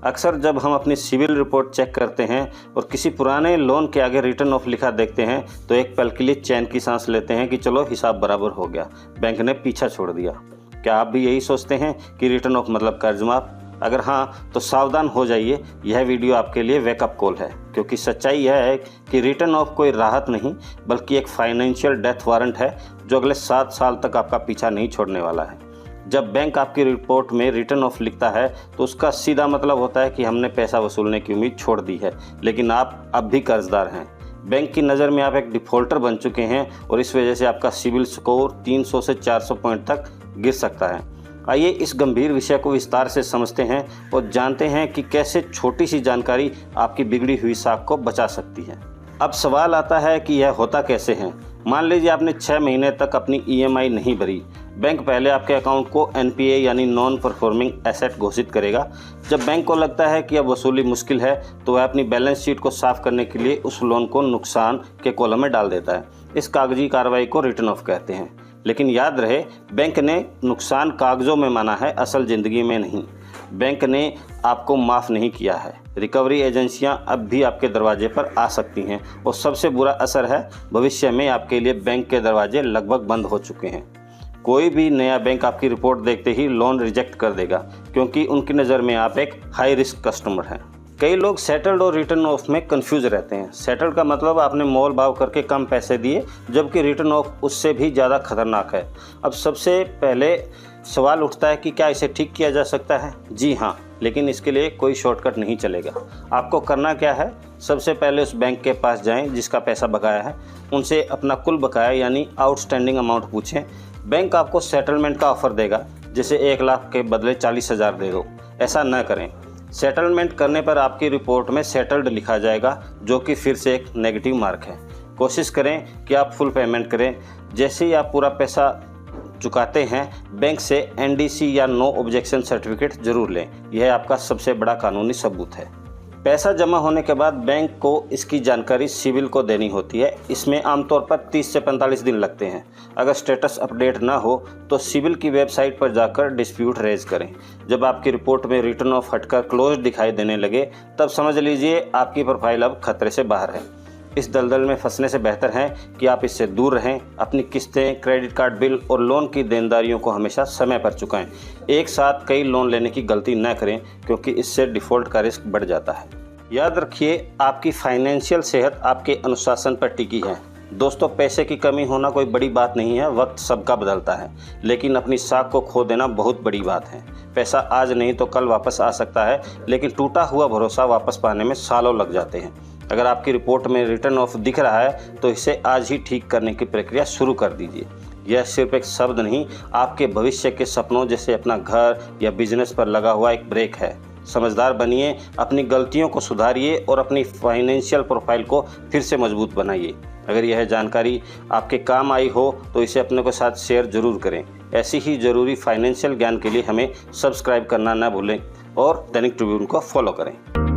अक्सर जब हम अपनी सिविल रिपोर्ट चेक करते हैं और किसी पुराने लोन के आगे रिटर्न ऑफ लिखा देखते हैं तो एक पल के लिए चैन की सांस लेते हैं कि चलो हिसाब बराबर हो गया, बैंक ने पीछा छोड़ दिया। क्या आप भी यही सोचते हैं कि रिटर्न ऑफ मतलब कर्ज माफ? अगर हाँ तो सावधान हो जाइए, यह वीडियो आपके लिए वेकअप कॉल है, क्योंकि सच्चाई यह है कि रिटर्न ऑफ कोई राहत नहीं बल्कि एक फाइनेंशियल डेथ वारंट है जो अगले 7 साल तक आपका पीछा नहीं छोड़ने वाला है। जब बैंक आपकी रिपोर्ट में रिटर्न ऑफ लिखता है तो उसका सीधा मतलब होता है कि हमने पैसा वसूलने की उम्मीद छोड़ दी है, लेकिन आप अब भी कर्जदार हैं। बैंक की नज़र में आप एक डिफ़ॉल्टर बन चुके हैं और इस वजह से आपका सिविल स्कोर 300 से 400 पॉइंट तक गिर सकता है। आइए इस गंभीर विषय को विस्तार से समझते हैं और जानते हैं कि कैसे छोटी सी जानकारी आपकी बिगड़ी हुई साख को बचा सकती है। अब सवाल आता है कि यह होता कैसे है। मान लीजिए आपने 6 महीने तक अपनी EMI नहीं भरी। बैंक पहले आपके अकाउंट को NPA यानी नॉन परफॉर्मिंग एसेट घोषित करेगा। जब बैंक को लगता है कि अब वसूली मुश्किल है तो वह अपनी बैलेंस शीट को साफ करने के लिए उस लोन को नुकसान के कॉलम में डाल देता है। इस कागजी कार्रवाई को रिटर्न ऑफ कहते हैं। लेकिन याद रहे, बैंक ने नुकसान कागजों में माना है, असल ज़िंदगी में नहीं। बैंक ने आपको माफ़ नहीं किया है। रिकवरी एजेंसियां अब भी आपके दरवाजे पर आ सकती हैं और सबसे बुरा असर है भविष्य में आपके लिए बैंक के दरवाजे लगभग बंद हो चुके हैं। कोई भी नया बैंक आपकी रिपोर्ट देखते ही लोन रिजेक्ट कर देगा, क्योंकि उनकी नज़र में आप एक हाई रिस्क कस्टमर हैं। कई लोग सेटल्ड और रिटर्न ऑफ में कंफ्यूज रहते हैं। सेटल्ड का मतलब आपने मोल भाव करके कम पैसे दिए, जबकि रिटर्न ऑफ उससे भी ज़्यादा खतरनाक है। अब सबसे पहले सवाल उठता है कि क्या इसे ठीक किया जा सकता है? जी हाँ, लेकिन इसके लिए कोई शॉर्टकट नहीं चलेगा। आपको करना क्या है? सबसे पहले उस बैंक के पास जाएं जिसका पैसा बकाया है, उनसे अपना कुल बकाया यानी आउटस्टैंडिंग अमाउंट पूछें। बैंक आपको सेटलमेंट का ऑफ़र देगा, जैसे 1 लाख के बदले 40,000 दे दो। ऐसा न करें। सेटलमेंट करने पर आपकी रिपोर्ट में सेटल्ड लिखा जाएगा, जो कि फिर से एक नेगेटिव मार्क है। कोशिश करें कि आप फुल पेमेंट करें। जैसे ही आप पूरा पैसा चुकाते हैं, बैंक से NDC या नो ऑब्जेक्शन सर्टिफिकेट जरूर लें। यह आपका सबसे बड़ा कानूनी सबूत है। पैसा जमा होने के बाद बैंक को इसकी जानकारी सिविल को देनी होती है। इसमें आमतौर पर 30 से 45 दिन लगते हैं। अगर स्टेटस अपडेट ना हो तो सिविल की वेबसाइट पर जाकर डिस्प्यूट रेज करें। जब आपकी रिपोर्ट में रिटर्न ऑफ हटकर क्लोज दिखाई देने लगे, तब समझ लीजिए आपकी प्रोफाइल अब खतरे से बाहर है। इस दलदल में फंसने से बेहतर है कि आप इससे दूर रहें। अपनी किस्तें, क्रेडिट कार्ड बिल और लोन की देनदारियों को हमेशा समय पर चुकाएं। एक साथ कई लोन लेने की गलती न करें, क्योंकि इससे डिफ़ॉल्ट का रिस्क बढ़ जाता है। याद रखिए, आपकी फाइनेंशियल सेहत आपके अनुशासन पर टिकी है। दोस्तों, पैसे की कमी होना कोई बड़ी बात नहीं है, वक्त सबका बदलता है, लेकिन अपनी साख को खो देना बहुत बड़ी बात है। पैसा आज नहीं तो कल वापस आ सकता है, लेकिन टूटा हुआ भरोसा वापस पाने में सालों लग जाते हैं। अगर आपकी रिपोर्ट में रिटर्न ऑफ दिख रहा है तो इसे आज ही ठीक करने की प्रक्रिया शुरू कर दीजिए। यह सिर्फ एक शब्द नहीं, आपके भविष्य के सपनों जैसे अपना घर या बिजनेस पर लगा हुआ एक ब्रेक है। समझदार बनिए, अपनी गलतियों को सुधारिए और अपनी फाइनेंशियल प्रोफाइल को फिर से मजबूत बनाइए। अगर यह जानकारी आपके काम आई हो तो इसे अपने के साथ शेयर जरूर करें। ऐसी ही ज़रूरी फाइनेंशियल ज्ञान के लिए हमें सब्सक्राइब करना न भूलें और दैनिक ट्रिब्यून को फॉलो करें।